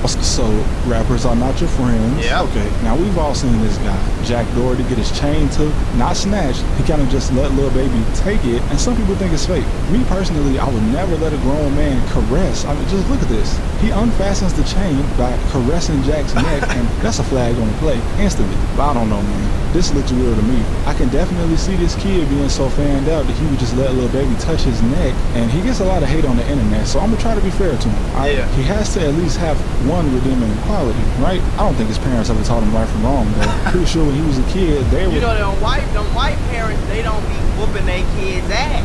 So rappers are not your friends. Yeah. Okay, now we've all seen this guy, Jack Doherty, get his chain took, not snatched. He kind of just let Lil Baby take it, and some people think it's fake. Me personally, I would never let a grown man caress. I mean, just look at this. He unfastens the chain by caressing Jack's neck, and that's a flag on the play instantly. But I don't know, man. This looks real to me. I can definitely see this kid being so fanned out that he would just let Lil Baby touch his neck, and he gets a lot of hate on the internet, so I'm gonna try to be fair to him. He has to at least have one redeeming quality, right? I don't think his parents ever taught him right from wrong, though. Pretty sure when he was a kid, they were... You know, them white parents, they don't be whooping their kids' ass.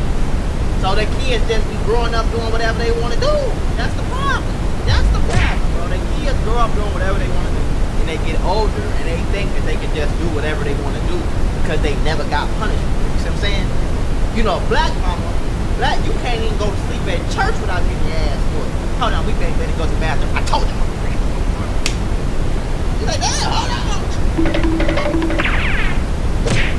So the kids just be growing up doing whatever they want to do. That's the problem. That's the problem, bro. The kids grow up doing whatever they want to do. And they get older and they think that they can just do whatever they want to do because they never got punished. You see what I'm saying? You know, black mama, you can't even go to sleep at church without getting your ass whooped. Hold on, we better go to the bathroom. I told you. You're like, damn, hold on.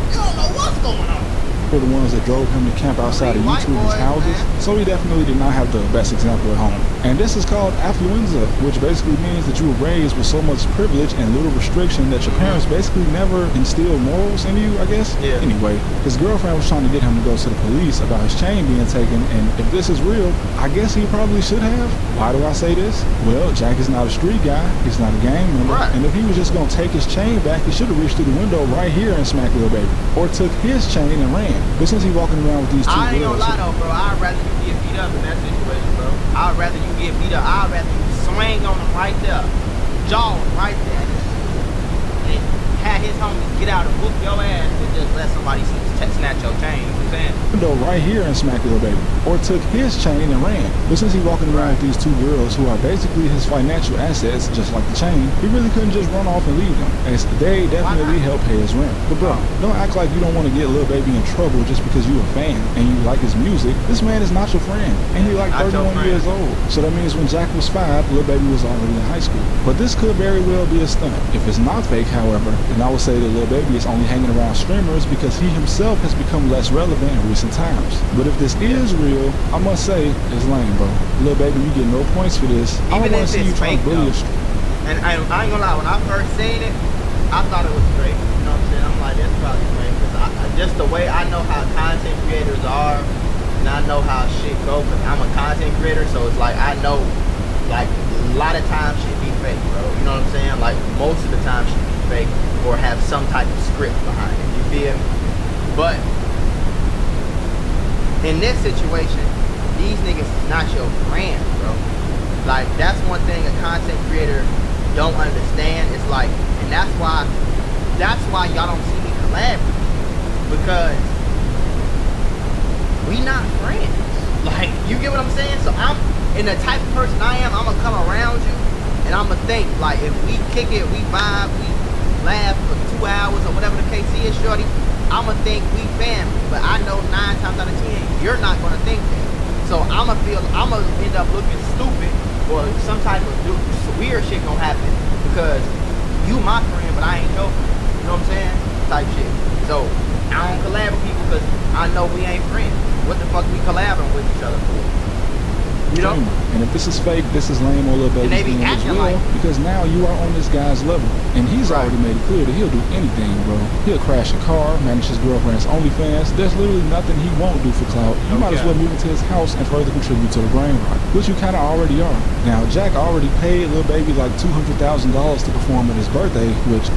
You don't know what's going on. Were the ones that drove him to camp outside of YouTubers' houses, so he definitely did not have the best example at home. And this is called affluenza, which basically means that you were raised with so much privilege and little restriction that your parents basically never instilled morals in you, I guess. Yeah. Anyway, his girlfriend was trying to get him to go to the police about his chain being taken, and if this is real, I guess he probably should have. Why do I say this? Well, Jack is not a street guy, he's not a gang member, and if he was just gonna take his chain back, he should have reached through the window right here and smacked Lil Baby, or took his chain and ran. But since he's walking around with these two girls... I ain't gonna lie though, bro. I'd rather you get beat up in that situation, bro. I'd rather you get beat up. I'd rather you swing on him right there. Jaw right there. And have his homies get out and whoop your ass and just let somebody snatch your chain. You know what I'm saying? Window right here and smacked Lil Baby, or took his chain and ran. But since he's walking around with these two girls who are basically his financial assets, just like the chain, he really couldn't just run off and leave them, as they definitely help pay his rent. But bro, don't act like you don't want to get Lil Baby in trouble just because you a fan and you like his music. This man is not your friend, and he's like 31 years old. So that means when Jack was 5, Lil Baby was already in high school. But this could very well be a stunt. If it's not fake, however, then I would say that Lil Baby is only hanging around streamers because he himself has become less relevant in recent times. But if this is real, I must say, it's lame, bro. Lil Baby, you get no points for this. I don't want to see you trying to bully a streamer. And I ain't gonna lie, when I first seen it, I thought it was great. You know what I'm saying? I'm like, that's probably great. Because just the way I know how content creators are, and I know how shit go, because I'm a content creator, so it's like, I know, like, a lot of times shit be fake, bro. You know what I'm saying? Like, most of the time shit be fake, or have some type of script behind it. You feel me? But in this situation, these niggas is not your friend, bro. Like, that's one thing a content creator don't understand. It's like, and that's why y'all don't see me collab with you, because we not friends. Like, you get what I'm saying? So I'm, and the type of person I am, I'm gonna come around you, and I'm gonna think, like, if we kick it, we vibe, we laugh for 2 hours, or whatever the case is, shorty, I'ma think we family, but I know 9 times out of 10, you're not gonna think that. So I'ma end up looking stupid, or some type of weird shit gonna happen, because you my friend, but I ain't your friend. You know what I'm saying? Type shit. So I don't collab with people because I know we ain't friends. What the fuck we collabing with each other for? You know? And if this is fake, this is lame on Lil Baby's end as well, like, because now you are on this guy's level, and he's already made it clear that he'll do anything, bro. He'll crash a car, manage his girlfriend's OnlyFans. There's literally nothing he won't do for clout. You might as well move into his house and further contribute to the brain rot, which you kind of already are. Now, Jack already paid Lil Baby like $200,000 to perform at his birthday, which,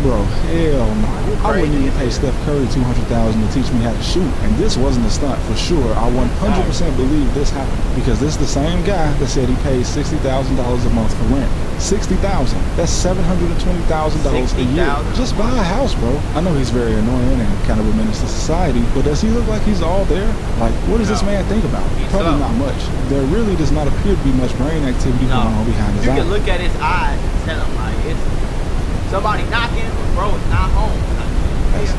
bro, hell no. I wouldn't even pay Steph Curry $200,000 to teach me how to shoot. And this wasn't a stunt for sure. I 100% believe this happened, because this is the same guy that said he paid $60,000 a month for rent. $60,000. That's $720,000 a year. Just buy a house, bro. I know he's very annoying and kind of a menace to society, but does he look like he's all there? Like, what does this man think about? Probably not much. There really does not appear to be much brain activity going on behind his eyes. You can look at his eyes and tell him, like, it's somebody knocking, but bro, it's not home.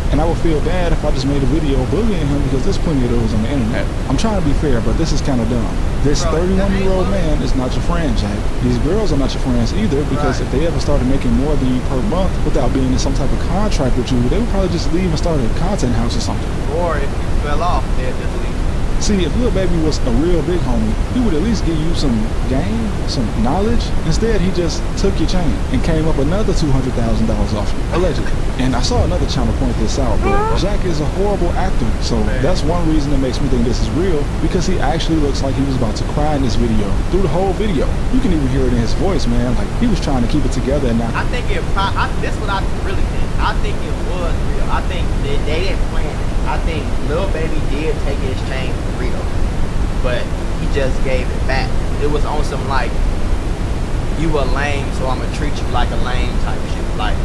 And I would feel bad if I just made a video bullying him, because there's plenty of those on the internet. I'm trying to be fair, but this is kind of dumb. This 31-year-old man is not your friend, Jack. These girls are not your friends either, because if they ever started making more than you per month without being in some type of contract with you, they would probably just leave and start a content house or something. Or if you fell off, they'd just leave. See, if Lil Baby was a real big homie, he would at least give you some game, some knowledge. Instead, he just took your chain and came up another $200,000 off you, allegedly. And I saw another channel point this out, but Jack is a horrible actor, so that's one reason that makes me think this is real, because he actually looks like he was about to cry in this video. Through the whole video, you can even hear it in his voice, man. Like, he was trying to keep it together, and now I think this is what I really think. I think it was real. I think they didn't plan it. I think Lil Baby did take his chain for real, but he just gave it back. It was on some like, you a lame, so I'ma treat you like a lame type shit. Like,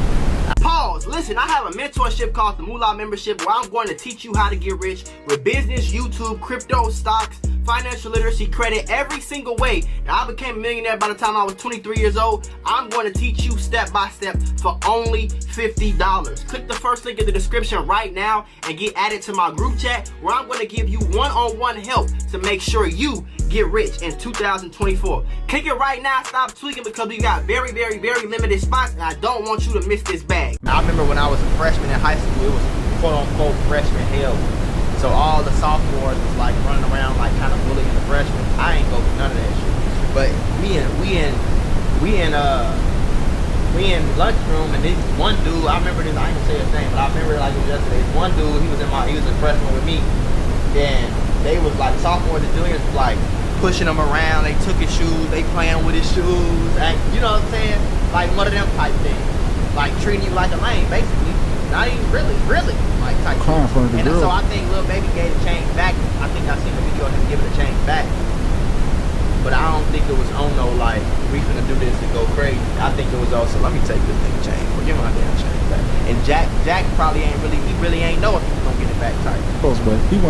pause. Listen, I have a mentorship called the Moolah Membership, where I'm going to teach you how to get rich with business, YouTube, crypto, stocks, financial literacy, credit, every single way. Now, I became a millionaire by the time I was 23 years old. I'm going to teach you step by step for only $50. Click the first link in the description right now and get added to my group chat, where I'm going to give you one-on-one help to make sure you get rich in 2024. Click it right now. Stop tweaking, because we got very, very, very limited spots, and I don't want you to miss this bag. Now, I remember when I was a freshman in high school, it was quote-unquote freshman hell. So all the sophomores was like running around like kind of bullying the freshmen. I ain't go for none of that shit. But we in lunchroom, and this one dude, I remember this, I ain't gonna say his name, but I remember it like it was yesterday. This one dude, he was a freshman with me, and they was like, sophomores and juniors was like pushing him around. They took his shoes, they playing with his shoes, and you know what I'm saying? Like one of them type things. Like treating you like a lame, basically. Not even really, like type crying for the and girl. so I think Lil Baby gave the chain back. I think I seen the video of him giving the chain back. But I don't think it was on no like, we finna do this and go crazy. I think it was also, let me take this nigga chain. Well, give my damn chain back. And Jack probably ain't really ain't know if he was gonna get it back type. Close, but he 100%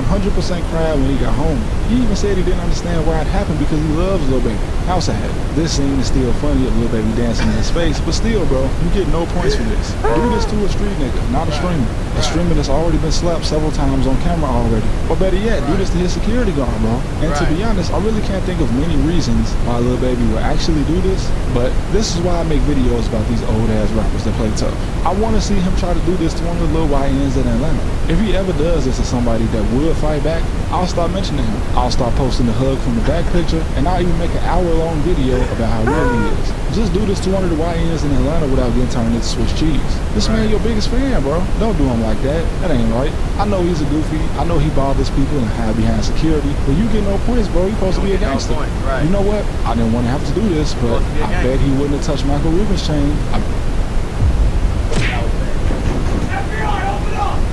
cried when he got home. He even said he didn't understand why it happened, because he loves Lil Baby. How sad. This scene is still funny of Lil Baby dancing in his face, but still, bro, you get no points for this. Do this to a street nigga, not a streamer. A streamer that's already been slapped several times on camera already. Or better yet, do this to his security guard, bro. And to be honest, I really can't think of many reasons why Lil Baby would actually do this, but this is why I make videos about these old ass rappers that play tough. I want to see him try to do this to one of the little YNs in Atlanta. If he ever does this to somebody that would fight back, I'll start mentioning him. I'll start posting the hug from the back picture, and I'll even make an hour-long video about how real he is. Just do this to one of the YNs in Atlanta without getting turned into Swiss cheese. This man your biggest fan, bro. Don't do him like that. That ain't right. I know he's a goofy. I know he bothers people and hide behind security, but you get no points, bro. You're supposed to be a gangster. You know what? I didn't want to have to do this, but I bet he wouldn't have touched Michael Rubin's chain.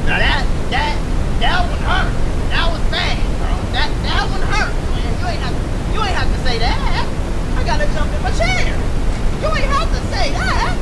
Now that one hurt. That was bad, bro. That one hurt. Man, you ain't have to say that. I gotta jump in my chair. You ain't have to say that.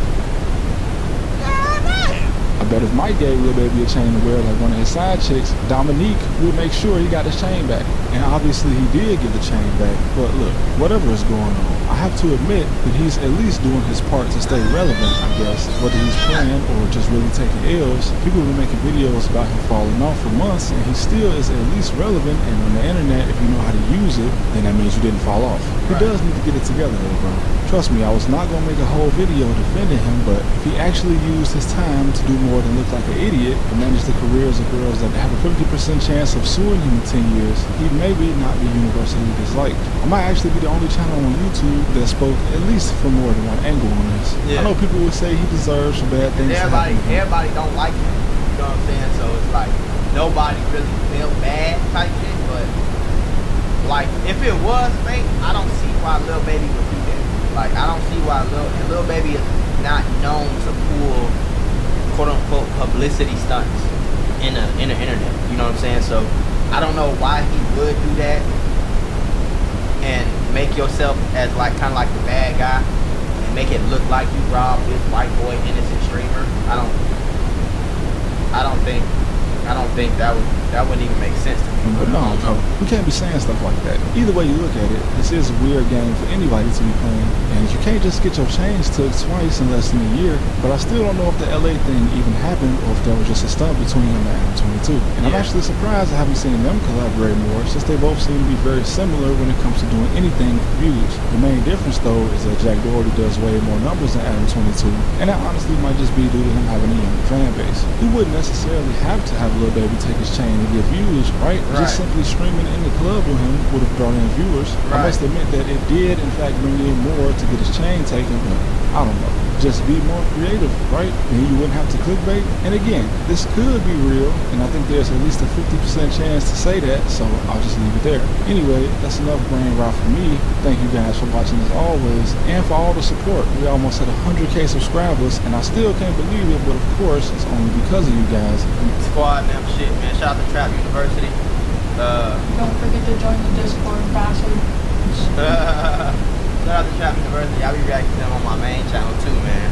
God damn. I bet if Mike gave Lil Baby a chain to wear like one of his side chicks, Dominique would make sure he got his chain back. And obviously he did get the chain back. But look, whatever is going on, I have to admit that he's at least doing his part to stay relevant, I guess. Whether he's playing or just really taking L's, people have been making videos about him falling off for months, and he still is at least relevant. And on the internet, if you know how to use it, then that means you didn't fall off. He does need to get it together though, bro. Trust me, I was not gonna make a whole video defending him, but if he actually used his time to do more than look like an idiot and manage the careers of girls that have a 50% chance of suing him in 10 years, he maybe not be universally disliked. I might actually be the only channel on YouTube that spoke at least from more than one angle on this. I know people would say he deserves some bad things. Everybody don't like him. You know what I'm saying? So it's like nobody really feel bad type shit, but like if it was fake, I don't see why Lil Baby would do that. Like I don't see why Lil Baby is not known to pull quote unquote publicity stunts in the internet. You know what I'm saying? So I don't know why he would do that and make yourself as like kind of like the bad guy and make it look like you robbed this white boy innocent streamer. I don't think that wouldn't even make sense to me. But no, we can't be saying stuff like that. Either way you look at it, this is a weird game for anybody to be playing, and you can't just get your chains took twice in less than a year. But I still don't know if the LA thing even happened or if that was just a stunt between him and Adam 22. And I'm actually surprised I haven't seen them collaborate more, since they both seem to be very similar when it comes to doing anything for views. The main difference though is that Jack Doherty does way more numbers than Adam 22, and that honestly might just be due to him having a younger fan base. He wouldn't necessarily have to have Lil Baby take his chain chain to get views, right? Right. Just simply streaming in the club with him would have brought in viewers. I Right. must admit that it did, in fact, bring in more to get his chain taken, but I don't know. Just be more creative, right? And you wouldn't have to clickbait. And again, this could be real, and I think there's at least a 50% chance to say that, so I'll just leave it there. Anyway, that's enough brain rot for me. Thank you guys for watching as always, and for all the support. We almost hit 100K subscribers, and I still can't believe it, but of course, it's only because of you guys. Squad and them shit, man. Shout out to Trap University. Don't forget to join the Discord, bastard. Shout out to Trap University. I'll be reacting to them on my main channel too, man.